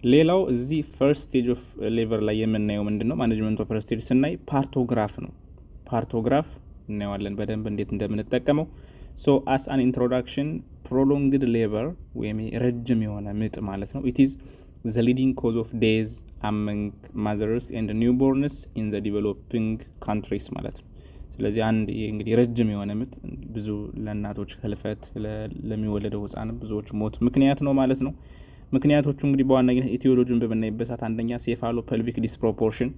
ሌላው እዚህ ፈርስት ስቴጅ ኦፍ ሌበር ላይ የምናየው ምንድነው? ማኔጅመንት ኦፍ ፈርስት ስቴጅ ስናይ ፓርቶግራፍ ነው። ፓርቶግራፍ እናየዋለን በደንብ እንዴት እንደምንጠቀመው። ሶ አስ አን ኢንትሮዳክሽን ፕሮሎንግድ ሌበር ወይም ረጅም የሆነ ምጥ ማለት ነው። ኢት ኢዝ ዘ ሊዲንግ ኮዝ ኦፍ ዴዝ አመንግ ማዘርስ ኤንድ ኒውቦርንስ ኢን ዘ ዲቨሎፒንግ ካንትሪስ ማለት ነው። ስለዚህ አንድ እንግዲህ ረጅም የሆነ ምጥ ብዙ ለእናቶች ህልፈት፣ ለሚወለደው ህፃን ብዙዎች ሞት ምክንያት ነው ማለት ነው። ምክንያቶቹ እንግዲህ በዋናነት ኢቲዮሎጂን በመናይበት ሰዓት አንደኛ ሴፋሎ ፐልቪክ ዲስፕሮፖርሽን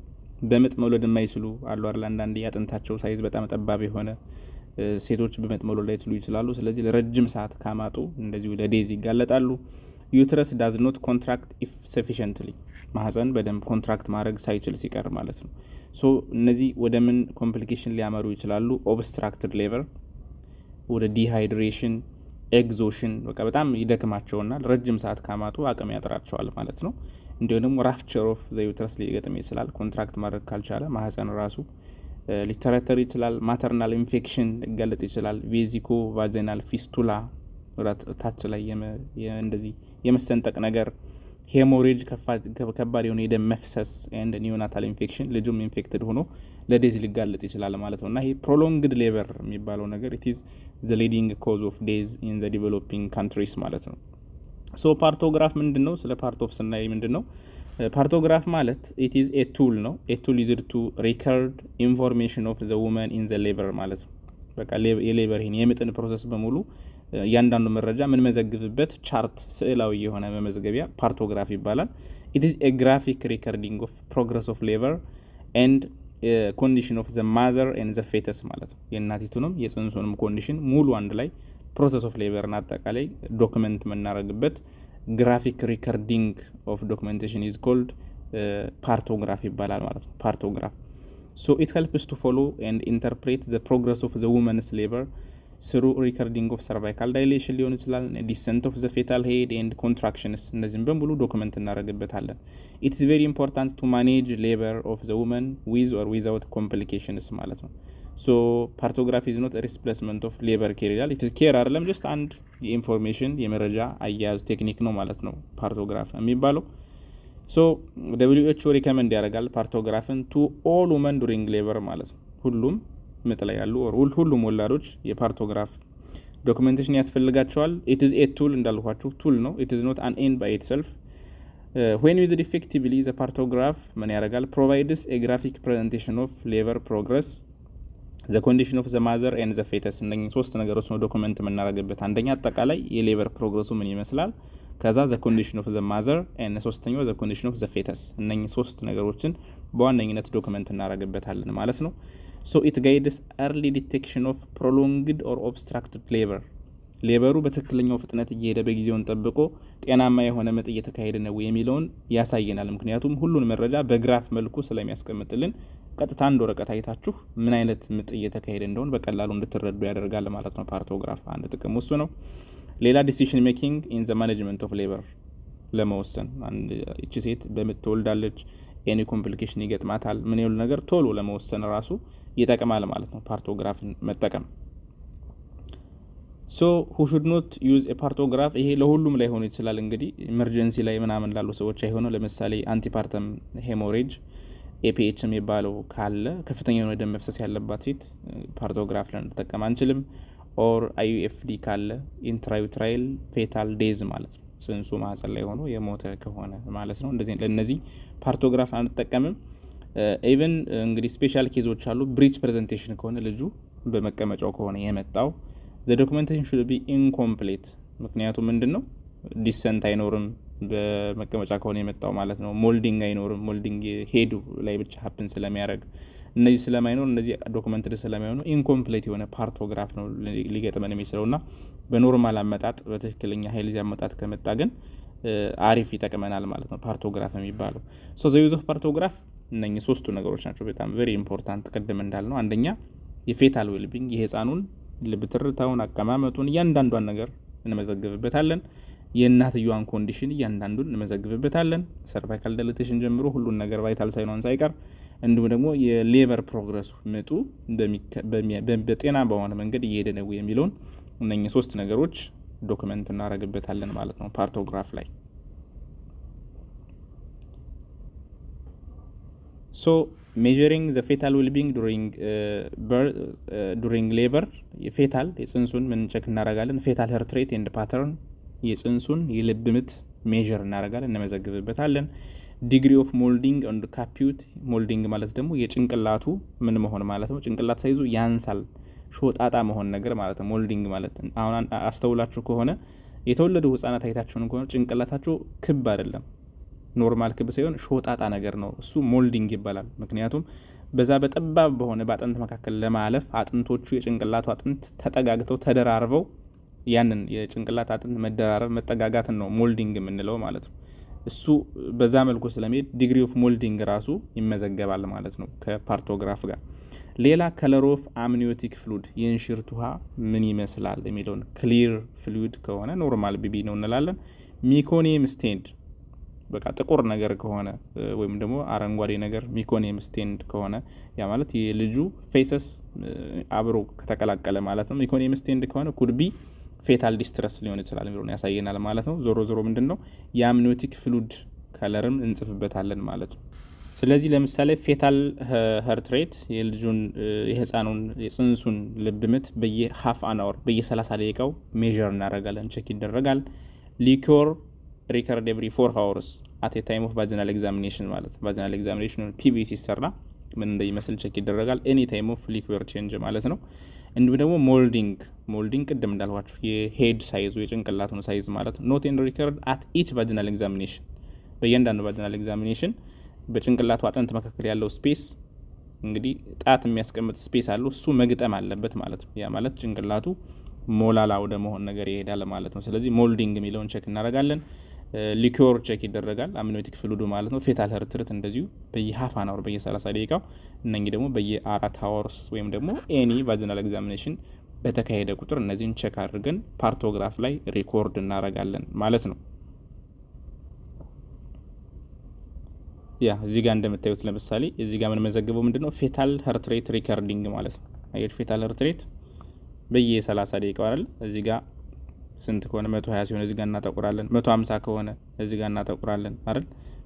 በምጥ መውለድ የማይችሉ አሉ አይደል? አንዳንዴ ያጥንታቸው ሳይዝ በጣም ጠባብ የሆነ ሴቶች በምጥ መውለድ ላይችሉ ይችላሉ። ስለዚህ ለረጅም ሰዓት ካማጡ እንደዚሁ ለዴዝ ይጋለጣሉ። ዩትረስ ዳዝ ኖት ኮንትራክት ኢፍ ሰፊሽንትሊ ማህፀን በደንብ ኮንትራክት ማድረግ ሳይችል ሲቀር ማለት ነው። ሶ እነዚህ ወደ ምን ኮምፕሊኬሽን ሊያመሩ ይችላሉ? ኦብስትራክትድ ሌበር፣ ወደ ዲሃይድሬሽን፣ ኤግዞሽን በቃ በጣም ይደክማቸውና ረጅም ሰዓት ካማጡ አቅም ያጥራቸዋል ማለት ነው። እንዲሁም ደግሞ ራፕቸር ኦፍ ዘ ዩትረስ ሊገጥም ይችላል። ኮንትራክት ማድረግ ካልቻለ ማህፀን ራሱ ሊተረተር ይችላል። ማተርናል ኢንፌክሽን ሊጋለጥ ይችላል። ቬዚኮ ቫጂናል ፊስቱላ ታች ላይ እንደዚህ የመሰንጠቅ ነገር፣ ሄሞሬጅ ከባድ የሆነ የደም መፍሰስ ኤንድ ኒዮናታል ኢንፌክሽን ልጁም ኢንፌክትድ ሆኖ ለዴዝ ሊጋለጥ ይችላል ማለት ነው። እና ይሄ ፕሮሎንግድ ሌበር የሚባለው ነገር ኢት ኢዝ ዘ ሊዲንግ ኮዝ ኦፍ ዴዝ ኢን ዘ ዲቨሎፒንግ ካንትሪስ ማለት ነው። ሶ ፓርቶግራፍ ምንድን ነው? ስለ ፓርት ኦፍ ስናይ ምንድን ነው ፓርቶግራፍ ማለት? ኢት ኢዝ ኤ ቱል ነው። ኤ ቱል ዩዝድ ቱ ሪከርድ ኢንፎርሜሽን ኦፍ ዘ ውመን ኢን ዘ ሌበር ማለት ነው። በቃ የሌበር ይሄን የምጥን ፕሮሰስ በሙሉ እያንዳንዱ መረጃ የምንመዘግብበት ቻርት፣ ስዕላዊ የሆነ መመዝገቢያ ፓርቶግራፍ ይባላል። ኢት ኢዝ ኤ ግራፊክ ሪከርዲንግ ኦፍ ፕሮግረስ ኦፍ ሌበር ኤንድ ኮንዲሽን ኦፍ ዘ ማዘር ኤንድ ዘ ፌተስ ማለት ነው። የእናቲቱንም የጽንሱንም ኮንዲሽን ሙሉ አንድ ላይ ፕሮሰስ ኦፍ ሌበርን አጠቃላይ ዶክመንት የምናደርግበት ግራፊክ ሪከርዲንግ ኦፍ ዶክመንቴሽን ኢዝ ኮልድ ፓርቶግራፍ ይባላል ማለት ነው። ፓርቶግራፍ ሶ ኢት ሄልፕስ ቱ ፎሎ ኤንድ ኢንተርፕሬት ዘ ፕሮግረስ ኦፍ ዘ ውመንስ ሌበር ስሩ ሪከርዲንግ ኦፍ ሰርቫይካል ዳይሌሽን ሊሆን ይችላል፣ ዲሰንት ኦፍ ዘ ፌታል ሄድ ኤንድ ኮንትራክሽንስ፣ እነዚህም በሙሉ ዶክመንት እናደርግበታለን። ኢት ኢዝ ቬሪ ኢምፖርታንት ቱ ማኔጅ ሌበር ኦፍ ዘ ውመን ዊዝ ኦር ዊዛውት ኮምፕሊኬሽንስ ማለት ነው። ሶ ፓርቶግራፊ ኢዝ ኖት ሪፕሌስመንት ኦፍ ሌበር ኬር ይላል። ኢት ኢዝ ኬር አይደለም፣ ጀስት አንድ የኢንፎርሜሽን የመረጃ አያያዝ ቴክኒክ ነው ማለት ነው ፓርቶግራፍ የሚባለው። ሶ ደብሊው ኤች ኦ ሪከመንድ ያደርጋል ፓርቶግራፍን ቱ ኦል ውመን ዱሪንግ ሌበር ማለት ነው። ሁሉም ምጥ ላይ ያሉ ሁሉም ወላዶች የፓርቶግራፍ ዶክመንቴሽን ያስፈልጋቸዋል። ኢት ኢዝ ኤ ቱል እንዳልኳችሁ ቱል ነው። ኢት ኢዝ ኖት አን ኤንድ ባይ ኢትሰልፍ ዌን ዩዝድ ኢፌክቲቭሊ ዘ ፓርቶግራፍ ምን ያደርጋል? ፕሮቫይድስ ኤ ግራፊክ ፕሬዘንቴሽን ኦፍ ሌበር ፕሮግረስ ዘ ኮንዲሽን ኦፍ ዘ ማዘር ኤንድ ዘ ፌተስ። እነኚህ ሶስት ነገሮች ነው ዶክመንት የምናደርግበት። አንደኛ አጠቃላይ የሌበር ፕሮግረሱ ምን ይመስላል፣ ከዛ ዘ ኮንዲሽን ኦፍ ዘ ማዘር ኤንድ ሶስተኛው ዘ ኮንዲሽን ኦፍ ዘ ፌተስ። እነኚህ ሶስት ነገሮችን በዋነኝነት ዶክመንት እናደርግበታለን ማለት ነው። ሶ ኢት ጋይድስ ኤርሊ ዲቴክሽን ኦፍ ፕሮሎንግድ ኦር ኦብስትራክትድ ሌበር። ሌበሩ በትክክለኛው ፍጥነት እየሄደ በጊዜውን ጠብቆ ጤናማ የሆነ ምጥ እየተካሄደ ነው የሚለውን ያሳየናል። ምክንያቱም ሁሉን መረጃ በግራፍ መልኩ ስለሚያስቀምጥልን ቀጥታ አንድ ወረቀት አይታችሁ ምን አይነት ምጥ እየተካሄደ እንደሆነ በቀላሉ እንድትረዱ ያደርጋል ማለት ነው። ፓርቶግራፍ አንድ ጥቅም እሱ ነው። ሌላ ዲሲሽን ሜኪንግ ኢን ዘ ማኔጅመንት ኦፍ ሌበር ለመወሰን አንድ እቺ ሴት በምጥ ትወልዳለች፣ ኤኒ ኮምፕሊኬሽን ይገጥማታል፣ ምን ይሁን ነገር ቶሎ ለመወሰን ራሱ ይጠቅማል ማለት ነው ፓርቶግራፍን መጠቀም። ሶ who should not use a ፓርቶግራፍ? ይሄ ለሁሉም ላይ ሆኖ ይችላል። እንግዲህ ኢመርጀንሲ ላይ ምናምን ላሉ ሰዎች አይሆነው። ለምሳሌ አንቲፓርተም ሄሞሬጅ ኤፒኤች የሚባለው ካለ ከፍተኛ የሆነ ደም መፍሰስ ያለባት ሴት ፓርቶግራፍ ልንጠቀም አንችልም። ኦር አይዩኤፍዲ ካለ ኢንትራዩትራይል ፌታል ዴዝ ማለት ነው፣ ጽንሱ ማህፀን ላይ ሆኖ የሞተ ከሆነ ማለት ነው። እንደዚህ ለነዚህ ፓርቶግራፍ አንጠቀምም። ኢቭን እንግዲህ ስፔሻል ኬዞች አሉ። ብሪች ፕሬዘንቴሽን ከሆነ ልጁ በመቀመጫው ከሆነ የመጣው ዘ ዶክመንቴሽን ሹድ ቢ ኢንኮምፕሊት። ምክንያቱም ምንድነው ዲሰንት አይኖርም በመቀመጫ ከሆነ የመጣው ማለት ነው። ሞልዲንግ አይኖርም፣ ሞልዲንግ ሄዱ ላይ ብቻ ሀፕን ስለሚያደርግ እነዚህ ስለማይኖር እነዚህ ዶክመንትድ ስለማይሆኑ ኢንኮምፕሊት የሆነ ፓርቶግራፍ ነው ሊገጥመን የሚችለውና በኖርማል አመጣጥ በትክክለኛ ሄልዚ አመጣጥ ከመጣ ግን አሪፍ ይጠቅመናል ማለት ነው ፓርቶግራፍ የሚባለው። ሶ ዘ ዩዝ ኦፍ ፓርቶግራፍ እነኚህ ሶስቱ ነገሮች ናቸው በጣም ቬሪ ኢምፖርታንት። ቅድም እንዳልነው አንደኛ የፌታል ዌልቢንግ የህፃኑን ልብ ትርታውን፣ አቀማመጡን እያንዳንዷን ነገር እንመዘግብበታለን። የእናትየዋን ኮንዲሽን እያንዳንዱን እንመዘግብበታለን። ሰርቫይካል ዳይሌቴሽን ጀምሮ ሁሉን ነገር ቫይታል ሳይኗን ሳይቀር፣ እንዲሁም ደግሞ የሌበር ፕሮግረሱ ምጡ በጤና በሆነ መንገድ እየሄደ ነው የሚለውን እነኚህ ሶስት ነገሮች ዶክመንት እናደርግበታለን ማለት ነው ፓርቶግራፍ ላይ። ሶ ሜዠሪንግ ዘ ፌታል ዌልቢንግ ዱሪንግ ሌበር የፌታል የጽንሱን ምን ቸክ እናደርጋለን? ፌታል ሄርት ሬት ኤንድ ፓተርን የጽንሱን የልብ ምት ሜዠር እናደርጋለን፣ እንመዘግብበታለን። ዲግሪ ኦፍ ሞልዲንግ ኤንድ ካፒዩት ሞልዲንግ ማለት ደግሞ የጭንቅላቱ ምን መሆን ማለት ነው። ጭንቅላት ሳይዙ ያንሳል ሾጣጣ መሆን ነገር ማለት ነው ሞልዲንግ ማለት። አሁን አስተውላችሁ ከሆነ የተወለዱ ህጻናት አይታችሁን ከሆነ ጭንቅላታቸው ክብ አይደለም፣ ኖርማል ክብ ሳይሆን ሾጣጣ ነገር ነው። እሱ ሞልዲንግ ይባላል። ምክንያቱም በዛ በጠባብ በሆነ በአጥንት መካከል ለማለፍ አጥንቶቹ የጭንቅላቱ አጥንት ተጠጋግተው ተደራርበው ያንን የጭንቅላት አጥንት መደራረብ መጠጋጋትን ነው ሞልዲንግ የምንለው ማለት ነው። እሱ በዛ መልኩ ስለሚሄድ ዲግሪ ኦፍ ሞልዲንግ ራሱ ይመዘገባል ማለት ነው ከፓርቶግራፍ ጋር። ሌላ ከለር ኦፍ አምኒዮቲክ ፍሉድ የእንሽርት ውሃ ምን ይመስላል የሚለውን ክሊር ፍሉድ ከሆነ ኖርማል ቢቢ ነው እንላለን። ሚኮኒየም ስቴንድ በቃ ጥቁር ነገር ከሆነ ወይም ደግሞ አረንጓዴ ነገር ሚኮኒየም ስቴንድ ከሆነ ያ ማለት የልጁ ፌሰስ አብሮ ከተቀላቀለ ማለት ነው። ሚኮኒየም ስቴንድ ከሆነ ኩድቢ ፌታል ዲስትረስ ሊሆን ይችላል የሚለውን ያሳየናል ማለት ነው። ዞሮ ዞሮ ምንድነው የአምኒዮቲክ ፍሉድ ከለርም እንጽፍበታለን ማለት ነው። ስለዚህ ለምሳሌ ፌታል ሄርት ሬት የልጁን የህፃኑን የጽንሱን ልብ ምት በየ1/2 አን አወር በየ30 ደቂቃው ሜዠር እናደርጋለን፣ ቼክ ይደረጋል። ሊኮር ሪከርድ ኤቭሪ 4 hours አት ታይም ኦፍ ቫጂናል ኤግዛሚኔሽን ማለት ቫጂናል ኤግዛሚኔሽን ፒቢ ሲሰራ ምን እንደሚመስል ቼክ ይደረጋል። ኤኒ ታይም ኦፍ ሊኩር ቼንጅ ማለት ነው። እንዲሁም ደግሞ ሞልዲንግ ቅድም እንዳልኳችሁ የሄድ ሳይዙ የጭንቅላቱን ሳይዝ ማለት ነው። ኖት ኤንድ ሪከርድ አት ኢች ቫጂናል ኤግዛሚኔሽን በእያንዳንዱ ቫጂናል ኤግዛሚኔሽን በጭንቅላቱ አጥንት መካከል ያለው ስፔስ እንግዲህ ጣት የሚያስቀምጥ ስፔስ አለው፣ እሱ መግጠም አለበት ማለት ነው። ያ ማለት ጭንቅላቱ ሞላላ ወደ መሆን ነገር ይሄዳል ማለት ነው። ስለዚህ ሞልዲንግ የሚለውን ቼክ እናደርጋለን። ሊኮር ቼክ ይደረጋል፣ አምኒዮቲክ ፍሉዱ ማለት ነው። ፌታል ሄርት ሬት እንደዚሁ በየ1/2 አን አወር በየ30 ደቂቃው፣ እነኚህ ደግሞ በየ4 hours ወይም ደግሞ ኤኒ ቫጂናል ኤግዛሚኔሽን በተካሄደ ቁጥር እነዚህን ቼክ አድርገን ፓርቶግራፍ ላይ ሪኮርድ እናደርጋለን ማለት ነው። ያ እዚህ ጋር እንደምታዩት ለምሳሌ እዚህ ጋር ምን መዘግበው ምንድነው ፌታል ሄርት ሬት ሪከርዲንግ ማለት ነው። አየር ፌታል ሄርት ሬት በየ30 ደቂቃው አይደል? እዚህ ጋር ስንት ከሆነ 120 ሲሆን እዚህ ጋር እናጠቁራለን። 150 ከሆነ እዚህ ጋር እናጠቁራለን አይደል?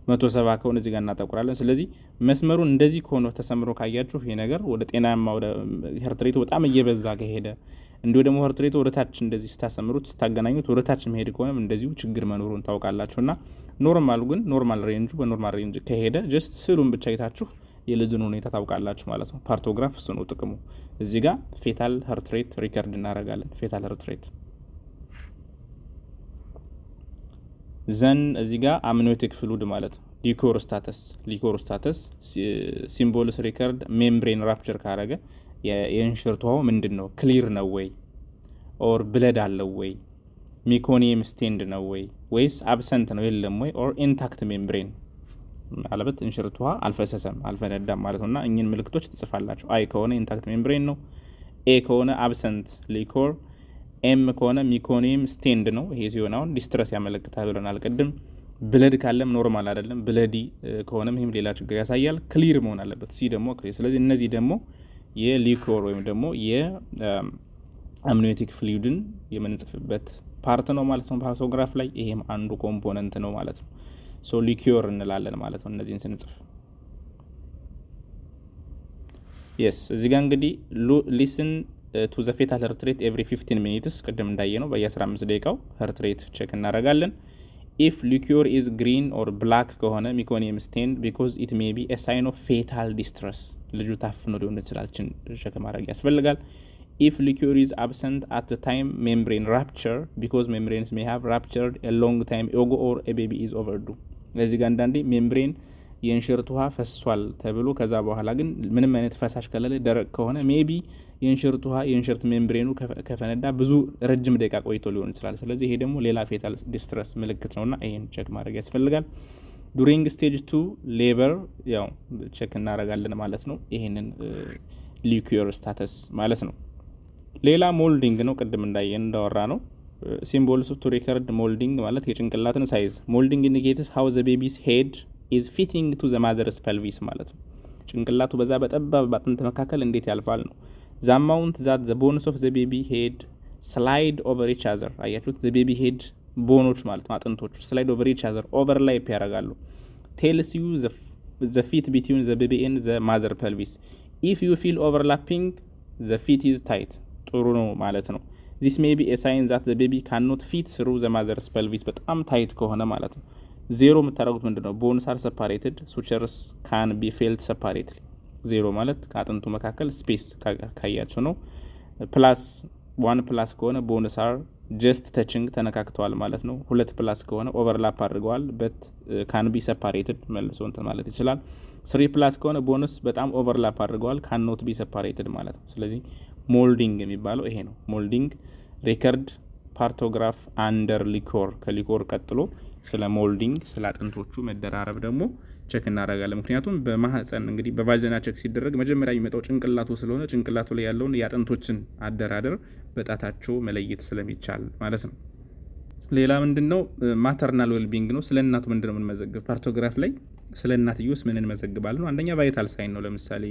170 ከሆነ እዚህ ጋር እናጠቁራለን። ስለዚህ መስመሩን እንደዚህ ከሆነ ተሰምሮ ካያችሁ ይሄ ነገር ወደ ጤናማ ወደ ሄርት ሬቱ በጣም እየበዛ ከሄደ እንዲሁ ደግሞ ሄርት ሬቱ ወደ ታች እንደዚህ ስታሰምሩት ስታገናኙት ወደ ታች መሄድ ከሆነም እንደዚሁ ችግር መኖሩን ታውቃላችሁና ኖርማሉ ግን ኖርማል ሬንጁ በኖርማል ሬንጅ ከሄደ ጀስት ስሉን ብቻ አይታችሁ የልጁን ሁኔታ ታውቃላችሁ ማለት ነው። ፓርቶግራፍ እሱ ነው ጥቅሙ። እዚህ ጋር ፌታል ሄርት ሬት ሪከርድ እናደርጋለን። ፌታል ሄርት ሬት ዘን እዚህ ጋር አምኒዮቲክ ፍሉድ ማለት ነው። ሊኮር ስታተስ ሲምቦልስ ሪከርድ ሜምብሬን ራፕቸር ካረገ የእንሽርት ውሃው ምንድን ነው? ክሊር ነው ወይ ኦር ብለድ አለው ወይ? ሚኮኒየም ስቴንድ ነው ወይ ወይስ አብሰንት ነው የለም ወይ ኦር ኢንታክት ሜምብሬን አለበት እንሽርት ውሃ አልፈሰሰም አልፈነዳም ማለት ነውና እኚህን ምልክቶች ትጽፋላችሁ። አይ ከሆነ ኢንታክት ሜምብሬን ነው፣ ኤ ከሆነ አብሰንት ሊኮር፣ ኤም ከሆነ ሚኮኒየም ስቴንድ ነው። ይሄ ሲሆን አሁን ዲስትረስ ያመለክታል ብለናል ቅድም። ብለድ ካለም ኖርማል አይደለም፣ ብለዲ ከሆነም ይህም ሌላ ችግር ያሳያል። ክሊር መሆን አለበት፣ ሲ ደግሞ ክሊር። ስለዚህ እነዚህ ደግሞ የሊኮር ወይም ደግሞ የአምኒዮቲክ ፍሉድን የምንጽፍበት ፓርት ነው ማለት ነው ፓርቶግራፍ ላይ። ይሄም አንዱ ኮምፖነንት ነው ማለት ነው። ሶ ሊኮር እንላለን ማለት ነው እነዚህን ስንጽፍ። የስ እዚህ ጋር እንግዲህ ሊስን ቱ ዘ ፌታል ሄርት ሬት ኤቭሪ 15 ሚኒትስ ቅድም እንዳየ ነው በየ15 ደቂቃው ሄርት ሬት ቼክ እናደርጋለን። ኢፍ ሊኮር ኢዝ ግሪን ኦር ብላክ ከሆነ ሚኮኒየም ስቴንድ ቢኮዝ ኢት ሜይ ቢ ኤ ሳይን ኦፍ ፌታል ዲስትረስ ልጁ ታፍኖ ሊሆን ይችላል፣ ቼክ ማድረግ ያስፈልጋል። If liquor is absent at the time membrane rupture because membranes may have ruptured a long time ago or a baby is overdue. ለዚህ ጋር አንዳንዴ ሜምብሬን የእንሽርት ውሃ ፈሷል ተብሎ ከዛ በኋላ ግን ምንም አይነት ፈሳሽ ከሌለ ደረቅ ከሆነ ሜቢ የእንሽርት ውሃ የእንሽርት ሜምብሬኑ ከፈነዳ ብዙ ረጅም ደቂቃ ቆይቶ ሊሆን ይችላል። ስለዚህ ይሄ ደግሞ ሌላ ፌታል ዲስትረስ ምልክት ነውና ይሄን ቼክ ማድረግ ያስፈልጋል። ዱሪንግ ስቴጅ 2 ሌበር ያው ቼክ እናደርጋለን ማለት ነው። ይሄንን ሊኩር ስታተስ ማለት ነው። ሌላ ሞልዲንግ ነው። ቅድም እንዳወራ ነው ሲምቦልስ ቱ ሪከርድ ሞልዲንግ ማለት የጭንቅላትን ሳይዝ። ሞልዲንግ ኢንዲኬትስ ሃው ዘ ቤቢስ ሄድ ኢዝ ፊቲንግ ቱ ዘ ማዘርስ ፐልቪስ ማለት ነው። ጭንቅላቱ በዛ በጠባብ ባጥንት መካከል እንዴት ያልፋል ነው። ዘ አማውንት ዛት ዘ ቦንስ ኦፍ ዘ ቤቢ ሄድ ስላይድ ኦቨር ኢች አዘር። አያችሁት? ዘ ቤቢ ሄድ ቦኖች ማለት ነው አጥንቶቹ ስላይድ ኦቨር ኢች አዘር ኦቨርላይፕ ያደርጋሉ። ቴልስ ዩ ዘ the feet between the baby and the mother pelvis. If you feel overlapping, the feet is tight. ጥሩ ነው ማለት ነው። This may be a sign that the baby cannot fit through the mother's pelvis. በጣም ታይት ከሆነ ማለት ነው። ዜሮ የምታደርጉት ምንድነው? bones are separated, sutures can be felt separately. ዜሮ ማለት ከአጥንቱ መካከል ስፔስ ካያችሁ ነው። ፕላስ 1 ፕላስ ከሆነ bones are just touching ተነካክተዋል ማለት ነው። 2 ፕላስ ከሆነ ኦቨርላፕ አድርገዋል but can be separated መልሶ እንትን ማለት ይችላል። 3 ፕላስ ከሆነ ቦነስ በጣም ኦቨርላፕ አድርገዋል cannot be separated ማለት ነው። ስለዚህ ሞልዲንግ የሚባለው ይሄ ነው። ሞልዲንግ ሪከርድ ፓርቶግራፍ አንደር ሊኮር ከሊኮር ቀጥሎ ስለ ሞልዲንግ ስለ አጥንቶቹ መደራረብ ደግሞ ቼክ እናደርጋለን። ምክንያቱም በማህፀን እንግዲህ በቫጂና ቼክ ሲደረግ መጀመሪያ የሚመጣው ጭንቅላቱ ስለሆነ ጭንቅላቱ ላይ ያለውን የአጥንቶችን አደራደር በጣታቸው መለየት ስለሚቻል ማለት ነው። ሌላ ምንድነው? ማተርናል ዌልቢንግ ነው። ስለ እናቱ ምንድነው የምንመዘግብ? ፓርቶግራፍ ላይ ስለ እናትየውስ ምን እንመዘግባለን? አንደኛ ቫይታል ሳይን ነው። ለምሳሌ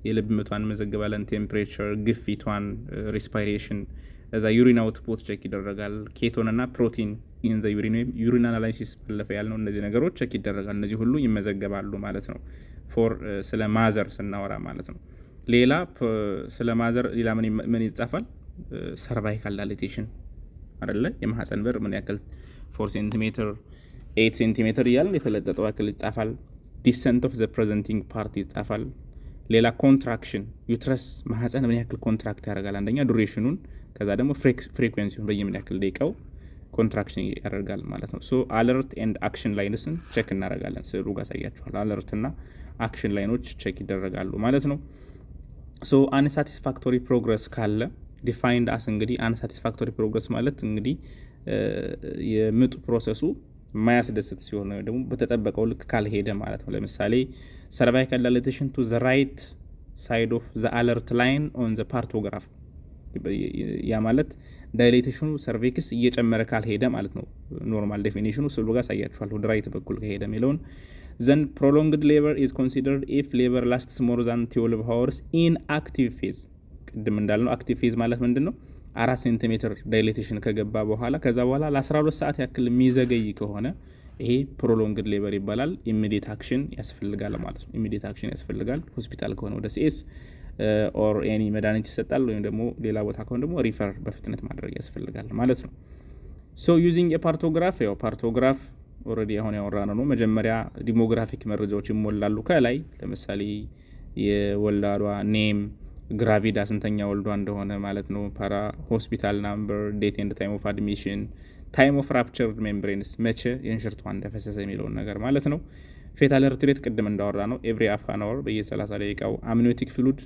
የልብ ምቷን እንመዘግባለን፣ ቴምፕሬቸር፣ ግፊቷን፣ ሪስፓይሬሽን። እዛ ዩሪን አውትፑት ቼክ ይደረጋል። ኬቶን እና ፕሮቲን ኢን ዘ ዩሪን ወይም ዩሪን አናላይሲስ ባለፈ ያልነው እነዚህ ነገሮች ቼክ ይደረጋል። እነዚህ ሁሉ ይመዘገባሉ ማለት ነው። ፎር ስለ ማዘር ስናወራ ማለት ነው። ሌላ ስለ ማዘር ሌላ ምን ይጻፋል? ሰርቫይካል ዳይሌቴሽን አይደለ? የማህፀን በር ምን ያክል 4 ሴንቲሜትር 8 ሴንቲሜትር እያልን የተለጠጠው ያክል ይጻፋል። ዲሰንት ኦፍ ዘ ፕሬዘንቲንግ ፓርት ይጻፋል። ሌላ ኮንትራክሽን ዩትረስ ማህፀን ምን ያክል ኮንትራክት ያደርጋል? አንደኛ ዱሬሽኑን፣ ከዛ ደግሞ ፍሪኩዌንሲውን በየምን ያክል ደቂቃው ኮንትራክሽን ያደርጋል ማለት ነው። ሶ አለርት ኤንድ አክሽን ላይንስን ቼክ እናደርጋለን። ስዕሉ ጋር ያሳያችኋል። አለርት እና አክሽን ላይኖች ቼክ ይደረጋሉ ማለት ነው። ሶ አንሳቲስፋክቶሪ ፕሮግረስ ካለ ዲፋይንድ አስ እንግዲህ አንሳቲስፋክቶሪ ፕሮግረስ ማለት እንግዲህ የምጡ ፕሮሰሱ ማያስደስት ሲሆን ነው ደግሞ በተጠበቀው ልክ ካልሄደ ማለት ነው። ለምሳሌ ሰርቫይካል ዳይሌቴሽን ቱ ዘ ራይት ሳይድ ኦፍ ዘ አለርት ላይን ኦን ዘ ፓርቶግራፍ፣ ያ ማለት ዳይሌቴሽኑ ሰርቪክስ እየጨመረ ካልሄደ ማለት ነው። ኖርማል ዴፊኒሽኑ ስሉ ጋር ያሳያችኋል። ወደ ራይት በኩል ከሄደ የሚለውን ዘን ፕሮሎንግድ ሌበር ኢዝ ኮንሲደርድ ኢፍ ሌበር ላስትስ ሞር ዛን 12 hours ኢን አክቲቭ ፌዝ። ቅድም እንዳልነው አክቲቭ ፌዝ ማለት ምንድነው? 4 ሴንቲሜትር ዳይሌቴሽን ከገባ በኋላ ከዛ በኋላ ለ12 ሰዓት ያክል የሚዘገይ ከሆነ ይሄ ፕሮሎንግድ ሌበር ይባላል። ኢሚዲየት አክሽን ያስፈልጋል ማለት ነው። ኢሚዲየት አክሽን ያስፈልጋል። ሆስፒታል ከሆነ ወደ ሲኤስ ኦር ኤኒ መድኃኒት ይሰጣል፣ ወይም ደግሞ ሌላ ቦታ ከሆነ ደግሞ ሪፈር በፍጥነት ማድረግ ያስፈልጋል ማለት ነው። ሶ ዩዚንግ የፓርቶግራፍ ያው ፓርቶግራፍ ኦልሬዲ አሁን ያወራነው ነው። መጀመሪያ ዲሞግራፊክ መረጃዎች ይሞላሉ ከላይ ለምሳሌ የወላዷ ኔም፣ ግራቪዳ ስንተኛ ወልዷ እንደሆነ ማለት ነው፣ ፓራ ሆስፒታል ናምበር፣ ዴት ኤንድ ታይም ኦፍ አድሚሽን፣ ታይም ኦፍ ራፕቸርድ ሜምብሬንስ መቼ የእንሽርቷ እንደፈሰሰ የሚለውን ነገር ማለት ነው። ፌታል ሄርት ሬት ቅድም እንዳወራ ነው ኤቭሪ ሃፍ አን አወር በየ30 ደቂቃው። አምኒዮቲክ ፍሉድ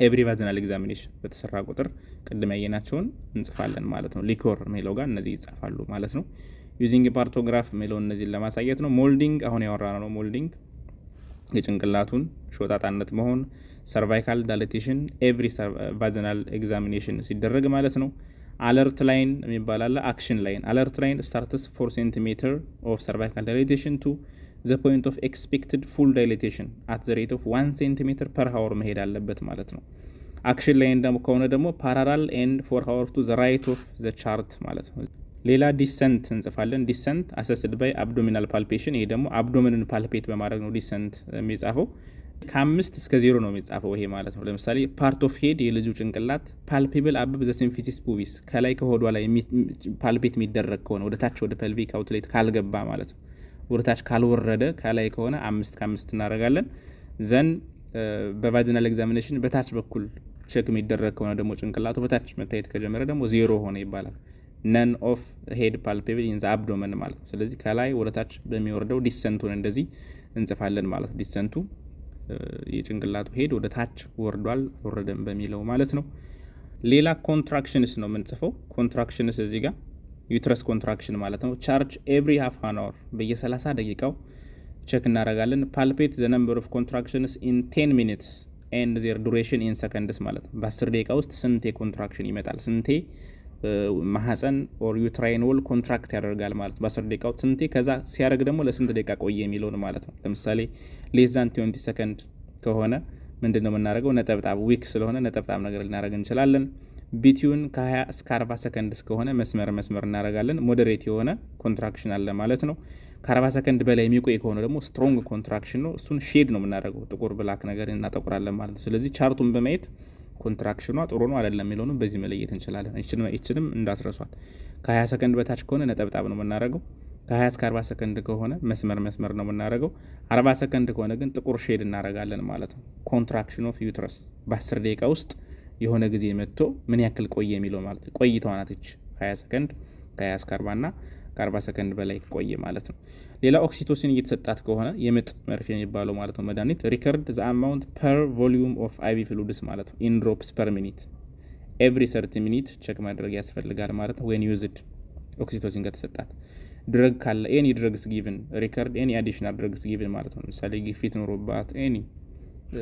ኤቭሪ ቫጂናል ኤግዛሚኔሽን በተሰራ ቁጥር ቅድም ያየናቸውን እንጽፋለን ማለት ነው። ሊኮር የሚለው ጋር እነዚህ ይጻፋሉ ማለት ነው። ዩዚንግ ፓርቶግራፍ የሚለውን እነዚህን ለማሳየት ነው። ሞልዲንግ አሁን ያወራ ነው። ሞልዲንግ የጭንቅላቱን ሾጣጣነት መሆን፣ ሰርቫይካል ዳይሌቴሽን ኤቭሪ ቫጂናል ኤግዛሚኔሽን ሲደረግ ማለት ነው። አለርት ላይን የሚባል አለ፣ አክሽን ላይን። አለርት ላይን ስታርትስ 4 ሴንቲሜትር ኦፍ ሰርቫይካል ዳይሌቴሽን ቱ ዘ ፖይንት ኦፍ ኤክስፔክትድ ፉል ዳይሌቴሽን አት ዘ ሬት ኦፍ 1 ሴንቲሜትር ፐር ሀወር መሄድ አለበት ማለት ነው። አክሽን ላይን ደግሞ ከሆነ ደግሞ ፓራላል ኤንድ 4 ሀወር ቱ ዘ ራይት ኦፍ ዘ ቻርት ማለት ነው። ሌላ ዲሰንት እንጽፋለን። ዲሰንት አሰስድ ባይ አብዶሚናል ፓልፔሽን። ይሄ ደግሞ አብዶሚንን ፓልፔት በማድረግ ነው ዲሰንት የሚጻፈው። ከ5 እስከ 0 ነው የሚጻፈው ይሄ ማለት ነው። ለምሳሌ ፓርት ኦፍ ሄድ የልጁ ጭንቅላት ፓልፔብል አብብ ዘ ሲምፊሲስ ፑቢስ ከላይ ከሆዷ ላይ ፓልፔት የሚደረግ ከሆነ ወደ ታች ወደ ፐልቪክ አውትሌት ካልገባ ማለት ነው፣ ወደ ታች ካልወረደ ከላይ ከሆነ 5 ከ5 እናደርጋለን። ዘን በቫጂናል ኤግዛሚኔሽን በታች በኩል ቼክ የሚደረግ ከሆነ ደግሞ ጭንቅላቱ በታች መታየት ከጀመረ ደግሞ 0 ሆነ ይባላል። ነን ኦፍ ሄድ ፓልፔብል ኢን ዘ አብዶመን ማለት ነው። ስለዚህ ከላይ ወደ ታች በሚወርደው ዲሰንቱን እንደዚህ እንጽፋለን ማለት ነው። ዲሰንቱ የጭንቅላቱ ሄድ ወደ ታች ወርዷል ወረደም በሚለው ማለት ነው። ሌላ ኮንትራክሽንስ ነው የምንጽፈው። ኮንትራክሽንስ እዚህ ጋር ዩትረስ ኮንትራክሽን ማለት ነው። ቻርጅ ኤቭሪ ሃፍ አን አወር በየ30 ደቂቃው ቼክ እናደርጋለን። ፓልፔት ዘ ነምበር ኦፍ ኮንትራክሽንስ ኢን 10 ሚኒትስ ኤንድ ዜር ዱሬሽን ኢን ሰከንድስ ማለት ነው። በ10 ደቂቃ ውስጥ ስንቴ ኮንትራክሽን ይመጣል፣ ስንቴ ማህፀን ኦር ዩትራይን ወል ኮንትራክት ያደርጋል ማለት ነው። በ10 ደቂቃ ውስጥ ስንቴ፣ ከዛ ሲያደርግ ደግሞ ለስንት ደቂቃ ቆየ የሚለውን ማለት ነው። ለምሳሌ ሌስ ዛን 20 ሰከንድ ከሆነ ምንድን ነው የምናደርገው? ነጠብጣብ ዊክ ስለሆነ ነጠብጣብ ነገር ልናደርግ እንችላለን። ቢቲዩን ከ20 እስከ 40 ሰከንድ እስከሆነ መስመር እናደርጋለን። ሞዴሬት የሆነ ኮንትራክሽን አለ ማለት ነው። ከ40 ሰከንድ በላይ የሚቆይ ከሆነ ደግሞ ስትሮንግ ኮንትራክሽን ነው። እሱን ሼድ ነው የምናደርገው፣ ጥቁር ብላክ ነገር እናጠቁራለን ማለት ነው። ስለዚህ ቻርቱን በማየት ኮንትራክሽኗ ጥሩ ነው አይደለም የሚለውንም በዚህ መለየት እንችላለን። እችንም እንዳስረሷል። ከ20 ሰከንድ በታች ከሆነ ነጠብጣብ ነው የምናደርገው። ከ20 እስከ 40 ሰከንድ ከሆነ መስመር ነው የምናደርገው። 40 ሰከንድ ከሆነ ግን ጥቁር ሼድ እናደርጋለን ማለት ነው። ኮንትራክሽን ኦፍ ዩትረስ በ10 ደቂቃ ውስጥ የሆነ ጊዜ መጥቶ ምን ያክል ቆየ የሚለው ማለት ነው። ቆይታዋ ናት 20 ሰከንድ ከ20 እስከ 40 እና ከ40 ሰከንድ በላይ ቆየ ማለት ነው። ሌላ ኦክሲቶሲን እየተሰጣት ከሆነ የምጥ መርፌ የሚባለው ማለት ነው መድኃኒት ሪከርድ ዘ አማውንት ፐር ቮሊዩም ኦፍ አይቪ ፍሉድስ ማለት ነው ኢን ድሮፕስ ፐር ሚኒት ኤቭሪ 30 ሚኒት ቼክ ማድረግ ያስፈልጋል ማለት ነው። ዌን ዩዝድ ኦክሲቶሲን ከተሰጣት ድረግ ካለ ኤኒ ድረግስ ጊቭን ሪከርድ ኤኒ አዲሽናል ድረግስ ጊቭን ማለት ነው። ለምሳሌ ግፊት ኖሮባት ኤኒ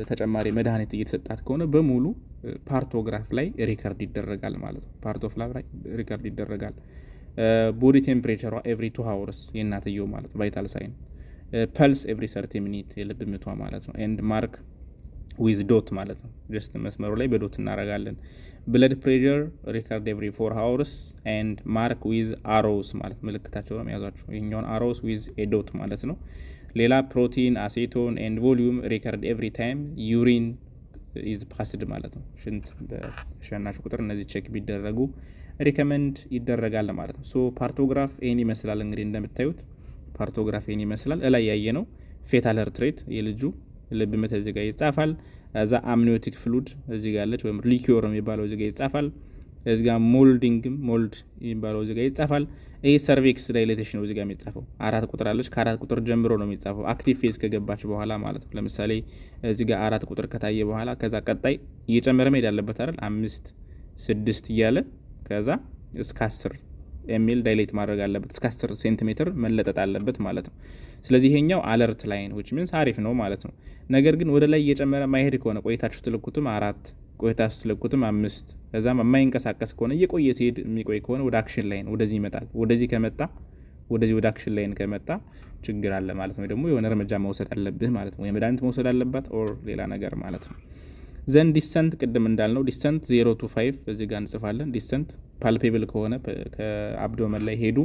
ተጨማሪ መድኃኒት እየተሰጣት ከሆነ በሙሉ ፓርቶግራፍ ላይ ሪከርድ ይደረጋል ማለት ነው። ፓርቶፍ ላይ ሪከርድ ይደረጋል። ቦዲ ቴምፕሬቸሯ ኤቭሪ 2 ሃወርስ የእናትየው ማለት ነው ቫይታል ሳይን። ፐልስ ኤቭሪ 30 ሚኒት የልብ ምቷ ማለት ነው። ኤንድ ማርክ ዊዝ ዶት ማለት ነው። ጀስት መስመሩ ላይ በዶት እናረጋለን። ብለድ ፕሬሸር ሪከርድ ኤቭሪ 4 ሃወርስ ኤንድ ማርክ ዊዝ አሮውስ ማለት ምልክታቸው ነው የሚያዟቸው። ይህኛውን አሮውስ ዊዝ ኤዶት ማለት ነው። ሌላ ፕሮቲን አሴቶን ኤንድ ቮሊዩም ሪከርድ ኤቭሪ ታይም ዩሪን ኢዝ ፓስድ ማለት ነው። ሽንት በሸናሽ ቁጥር እነዚህ ቼክ ቢደረጉ ሪከመንድ ይደረጋል ማለት ነው። ሶ ፓርቶግራፍ ይህን ይመስላል። እንግዲህ እንደምታዩት ፓርቶግራፍ ይህን ይመስላል። እላይ ያየ ነው ፌታል ሄርት ሬት የልጁ ልብ ምት እዚህ ጋር ይጻፋል። እዛ አምኒዮቲክ ፍሉድ እዚህ ጋር አለች፣ ወይም ሊኪዮር የሚባለው እዚህ ጋር ይጻፋል። እዚህ ጋር ሞልዲንግም ሞልድ የሚባለው እዚህ ጋር ይጻፋል። ይሄ ሰርቪክስ ዳይሌቴሽን ነው እዚህ ጋር የሚጻፈው። 4 ቁጥር አለች። ከ4 ቁጥር ጀምሮ ነው የሚጻፈው አክቲቭ ፌዝ ከገባች በኋላ ማለት ነው። ለምሳሌ እዚህ ጋር 4 ቁጥር ከታየ በኋላ ከዛ ቀጣይ እየጨመረ መሄድ አለበት አይደል? 5 6 እያለ ከዛ እስከ 10 ኤምኤል ዳይሌት ማድረግ አለበት። እስከ 10 ሴንቲሜትር መለጠጥ አለበት ማለት ነው። ስለዚህ ይሄኛው አለርት ላይን which means አሪፍ ነው ማለት ነው። ነገር ግን ወደ ላይ እየጨመረ ማይሄድ ከሆነ ቆይታችሁ ትልኩትም 4 ቆይታችሁ ትልኩትም 5 ከዛም የማይንቀሳቀስ ከሆነ እየቆየ ሲሄድ የሚቆይ ከሆነ ወደ አክሽን ላይን ወደዚህ ይመጣል። ወደዚህ ከመጣ ወደዚህ ወደ አክሽን ላይን ከመጣ ችግር አለ ማለት ነው። ደግሞ የሆነ እርምጃ መውሰድ አለብህ ማለት ነው። የመድኃኒት መውሰድ አለባት ኦር ሌላ ነገር ማለት ነው። ዘን ዲሰንት ቅድም እንዳልነው ዲሰንት 0 to 5 እዚህ ጋር እንጽፋለን። ዲሰንት ፓልፔብል ከሆነ ከአብዶመን ላይ ሄዱ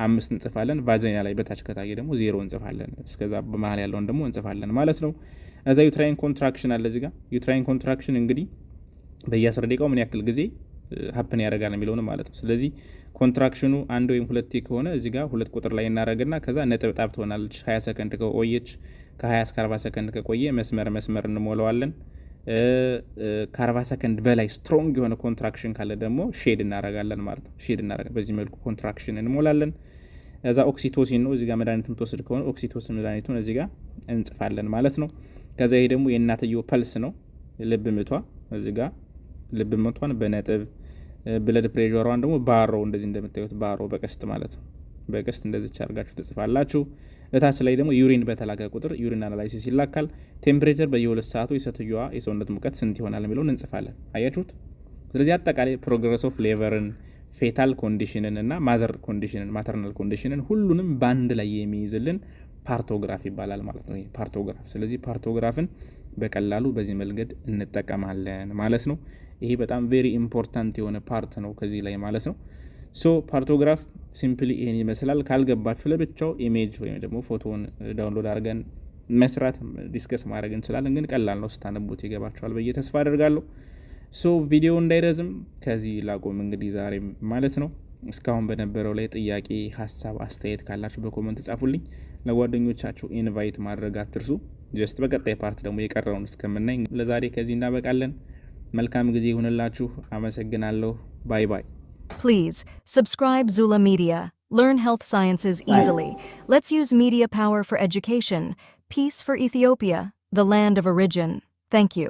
5 እንጽፋለን። ቫጂና ላይ በታች ከታየ ደግሞ 0 እንጽፋለን። እስከዛ በመሃል ያለውን ደግሞ እንጽፋለን ማለት ነው። እዛ ዩትራይን ኮንትራክሽን አለ እዚህ ጋር። ዩትራይን ኮንትራክሽን እንግዲህ በየ10 ደቂቃው ምን ያክል ጊዜ ሀፕን ያደርጋል የሚለውን ማለት ነው። ስለዚህ ኮንትራክሽኑ 1 ወይም 2 ከሆነ እዚህ ጋር 2 ቁጥር ላይ እናደርግና ከዛ ነጥብጣብ ትሆናለች። 20 ሰከንድ ከቆየች ከ20 እስከ 40 ሰከንድ ከቆየ መስመር እንሞላዋለን። ከ40 ሰከንድ በላይ ስትሮንግ የሆነ ኮንትራክሽን ካለ ደግሞ ሼድ እናረጋለን ማለት ነው። ሼድ እናረጋለን። በዚህ መልኩ ኮንትራክሽን እንሞላለን። እዛ ኦክሲቶሲን ነው እዚህ ጋር መድኃኒት የምትወስድ ከሆነ ኦክሲቶሲን መድኃኒቱን እዚህ ጋር እንጽፋለን ማለት ነው። ከዛ ይሄ ደግሞ የእናትየው ፐልስ ነው ልብ ምቷ እዚህ ጋር ልብ ምቷን በነጥብ ብለድ ፕሬሸሯን ደግሞ ባሮ እንደዚህ እንደምታዩት ባሮ በቀስት ማለት ነው። በቀስት እንደዚህ አድርጋችሁ ትጽፋላችሁ። እታች ላይ ደግሞ ዩሪን በተላከ ቁጥር ዩሪን አናላይሲስ ይላካል። ቴምፕሬቸር በየ2 ሰዓቱ የሴትዮዋ የሰውነት ሙቀት ስንት ይሆናል የሚለውን እንጽፋለን። አያችሁት? ስለዚህ አጠቃላይ ፕሮግረስ ኦፍ ሌቨርን፣ ፌታል ኮንዲሽንን እና ማዘር ኮንዲሽንን ማተርናል ኮንዲሽንን ሁሉንም በአንድ ላይ የሚይዝልን ፓርቶግራፍ ይባላል ማለት ነው። ይሄ ፓርቶግራፍ። ስለዚህ ፓርቶግራፍን በቀላሉ በዚህ መንገድ እንጠቀማለን ማለት ነው። ይሄ በጣም ቬሪ ኢምፖርታንት የሆነ ፓርት ነው ከዚህ ላይ ማለት ነው። ሶ ፓርቶግራፍ ሲምፕሊ ይሄን ይመስላል። ካልገባችሁ ለብቻው ኢሜጅ ወይም ደግሞ ፎቶውን ዳውንሎድ አድርገን መስራት ዲስከስ ማድረግ እንችላለን። ግን ቀላል ነው፣ ስታነቡት ይገባችኋል ብዬ ተስፋ አደርጋለሁ። ሶ ቪዲዮ እንዳይረዝም ከዚህ ላቆም እንግዲህ ዛሬ ማለት ነው። እስካሁን በነበረው ላይ ጥያቄ፣ ሀሳብ፣ አስተያየት ካላችሁ በኮመንት ጻፉልኝ። ለጓደኞቻችሁ ኢንቫይት ማድረግ አትርሱ። ጀስት በቀጣይ ፓርት ደግሞ የቀረውን እስከምናይ ለዛሬ ከዚህ እናበቃለን። መልካም ጊዜ ይሁንላችሁ። አመሰግናለሁ። ባይ ባይ። Please subscribe Zula Media. Learn health sciences easily. Let's use media power for education. Peace for Ethiopia, the land of origin. Thank you.